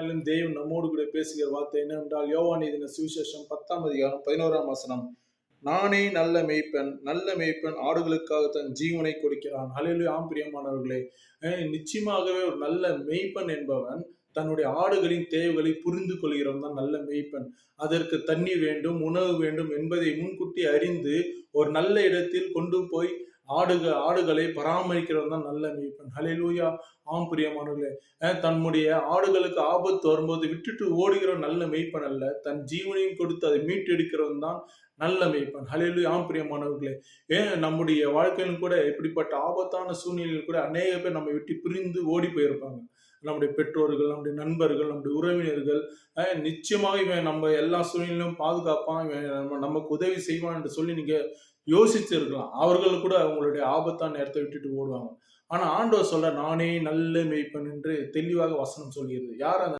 நாளிலும் தேவன் நம்மோடு கூட பேசுகிற வார்த்தை என்னவென்றால் யோவான் எழுதின சுவிசேஷம் 10 அதிகாரம் 11 நானே நல்ல மேய்ப்பன் ஆடுகளுக்காக தன் ஜீவனை கொடுக்கிறான். ஹல்லேலூயா. பிரியமானவர்களே, நிச்சயமாகவே ஒரு நல்ல மேய்ப்பன் என்பவன் தன்னுடைய ஆடுகளின் தேவைகளை புரிந்து கொள்கிறவன் தான் நல்ல மேய்ப்பன். அதற்கு தண்ணீர் வேண்டும், உணவு வேண்டும் என்பதை முன்கூட்டி அறிந்து ஒரு நல்ல இடத்தில் கொண்டு போய் ஆடுகளை பராமரிக்கிறவன் தான் நல்ல மேய்ப்பன். ஹல்லேலூயா. பிரியமானவர்களே, தன்னுடைய ஆடுகளுக்கு ஆபத்து வரும்போது விட்டுட்டு ஓடுகிற நல்ல மேய்ப்பன் அல்ல, தன் ஜீவனையும் கொடுத்து அதை மீட்டெடுக்கிறவன் தான் நல்ல மேய்ப்பன். ஹல்லேலூயா. பிரியமானவர்களே, நம்முடைய வாழ்க்கையிலும் கூட இப்படிப்பட்ட ஆபத்தான சூழ்நிலையில் கூட அநேக பேர் நம்மை விட்டு பிரிந்து ஓடி போயிருப்பாங்க. நம்முடைய பெற்றோர்கள், நம்முடைய நண்பர்கள், நம்முடைய உறவினர்கள் நிச்சயமாக இவன் நம்ம எல்லா சூழ்நிலையிலும் பாதுகாப்பான், இவன் நமக்கு உதவி செய்வான் என்று சொல்லி நீங்க யோசிச்சு இருக்கலாம். அவர்கள் கூட அவங்களுடைய ஆபத்தான நேரத்தை விட்டுட்டு ஓடுவாங்க. ஆனா ஆண்டவர் சொல்ல, நானே நல்ல மேய்ப்பன் என்று தெளிவாக வசனம் சொல்கிறது. யார் அந்த